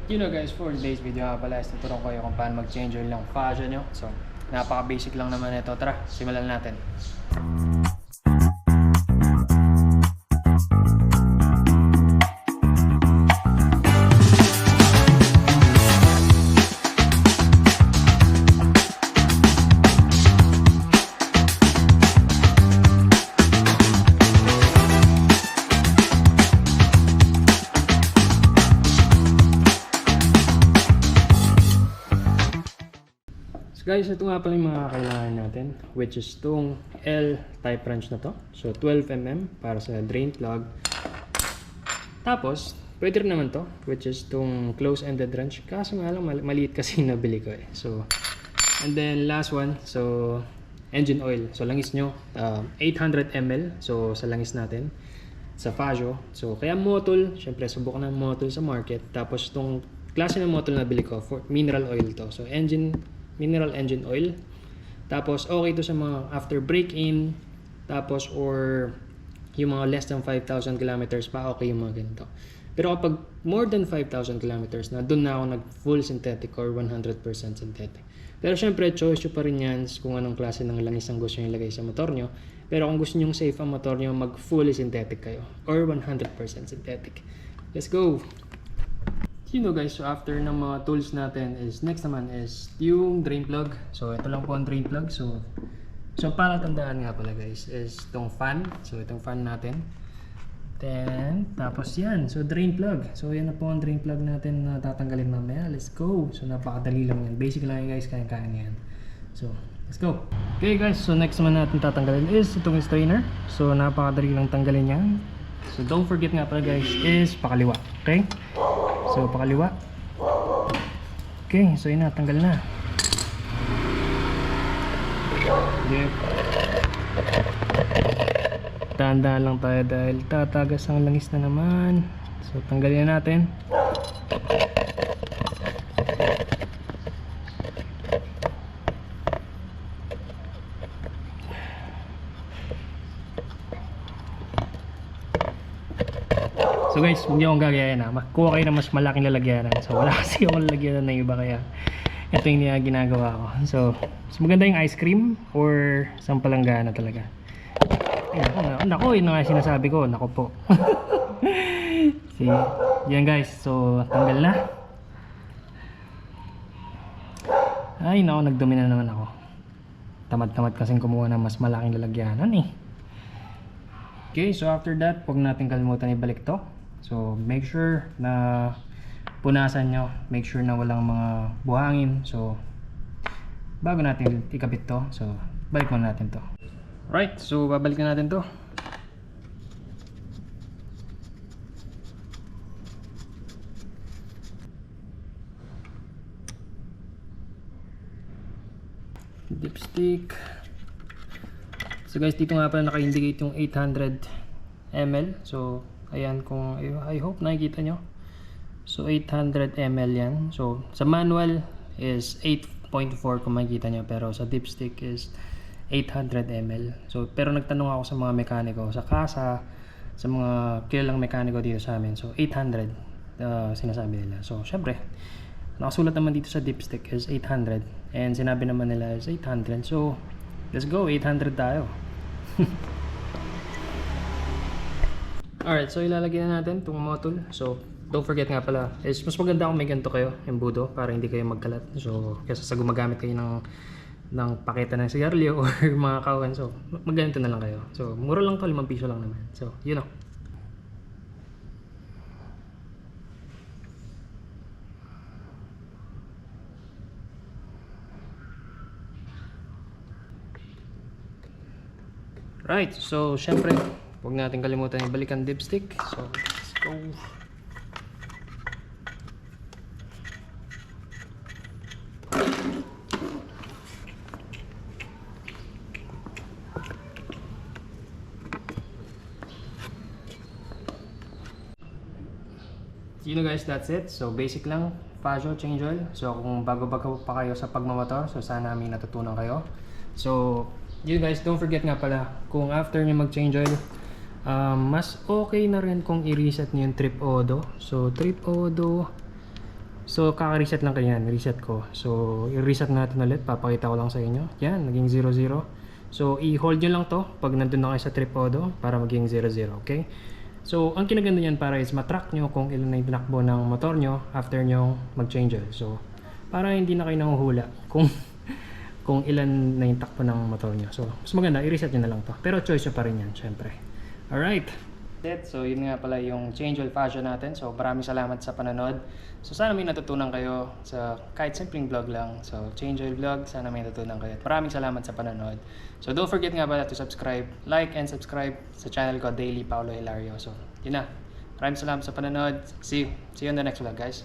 You know guys, for today's video nga pala is tuturong ko kayo kung paano mag-change oil ng fascia nyo. So, napaka-basic lang naman ito. Tara, simulan natin. Guys, ito nga pala yung mga kailangan natin, which is itong L-type wrench na to. So 12mm para sa drain plug. Tapos, pwede rin naman to, which is itong close-ended wrench. Kaso nga lang, maliit kasi nabili ko eh. So, and then last one, so engine oil. So langis nyo, 800 ml. So sa langis natin, sa fascia. So kaya Motul, syempre subukan ng Motul sa market. Tapos itong klase ng Motul na bili ko, for mineral oil to. So mineral engine oil. Tapos okay to sa mga after break-in, tapos or yung mga less than 5,000 kilometers pa, okay yung mga ganito. Pero kapag more than 5,000 kilometers na, doon na ako nag full synthetic or 100% synthetic. Pero syempre choice nyo pa rin yan kung anong klase ng langis ang gusto nyo ilagay sa motor nyo. Pero kung gusto nyo safe ang motor nyo, mag fully synthetic kayo or 100% synthetic. Let's go! You know guys, so after ng mga tools natin is next naman is yung drain plug. So ito lang po ang drain plug. So para tandaan nga pala guys is itong fan. So itong fan natin. Then tapos yan. So drain plug. So yan na po ang drain plug natin na tatanggalin mamaya. Let's go. So napakadali lang yan. Basic lang yan guys. Kaya yan. So let's go. Okay guys, so next naman natin tatanggalin is itong strainer. So napakadali lang tanggalin yan. So don't forget nga pala guys is pakaliwa. Okay? So pakaliwa. Okay, so yun na, tanggal na. Yep. Tandaan lang tayo dahil tatagas ang langis na naman. So tanggalin na natin. So guys, hindi akong gagayahin ha. Kuha kayo ng mas malaking lalagyanan. So wala kasi akong lalagyanan na iba kaya ito yung ginagawa ko. So maganda yung ice cream or sampalanggana talaga. Ay, nako, yun nga sinasabi ko. Nako po. See, yan guys. So tanggal na. Ay nako, nagdumi na naman ako. Tamad-tamad kasing kumuha ng mas malaking lalagyanan eh. Okay, so after that, huwag natin kalimutan ibalik to. So make sure na punasan nyo, make sure na walang mga buhangin. So bago natin ikabit to, so balik muna natin to. Right, so babalik na natin to. Dipstick. So guys, dito nga pala naka-indicate yung 800 ml. So ayan, kung I hope nakikita nyo. So 800 ml yan. So sa manual is 8.4 kung makikita nyo, pero sa dipstick is 800 ml. So pero nagtanong ako sa mga mekaniko sa casa, sa mga kilalang mekaniko dito sa amin. So 800 sinasabi nila. So syempre nakasulat naman dito sa dipstick is 800 and sinabi naman nila is 800. So let's go, 800 tayo. Alright, so ilalagay na natin itong Motul. So don't forget nga pala is mas maganda kung may ganito kayo, embudo, para hindi kayo magkalat. So kaysa sa gumagamit kayo ng paketa ng sigarilyo or mga kawan. So magganito na lang kayo. So mura lang to, 5 piso lang naman. So you know. Right, so syempre huwag natin kalimutan ibalik ang dipstick. So let's go. You know guys, that's it. So basic lang, fascia change oil. So kung bago-bago pa kayo sa pagmamotor, so sana may natutunan kayo. So you guys, don't forget nga pala, kung after nyo mag-change oil, mas okay na rin kung i-reset nyo yung trip odo. So trip odo, So, kaka-reset lang kayo yan. Reset ko. So, i-reset natin ulit. Papakita ko lang sa inyo. Yan, naging 0-0. So, i-hold nyo lang to pag nandun na kayo sa tripodo para maging 0-0. Okay? So, ang kinaganda niyan para is matrack nyo kung ilan na yung tinakbo ng motor nyo after nyo mag-change oil. So, para hindi na kayo nanguhula kung ilan na yung takbo ng motor nyo. So, mas maganda, i-reset nyo na lang to. Pero choice nyo pa rin yan, syempre. Alright. So, yun nga pala yung change oil fashion natin. So, maraming salamat sa panonood. So, sana may natutunan kayo sa kahit simpleng vlog lang. So, change oil vlog, sana may natutunan kayo. Maraming salamat sa panonood. So, don't forget nga pala to subscribe, like and subscribe sa channel ko, Daily Paulo Hilario. So, yun na. Maraming salamat sa panonood. See you on the next vlog, guys.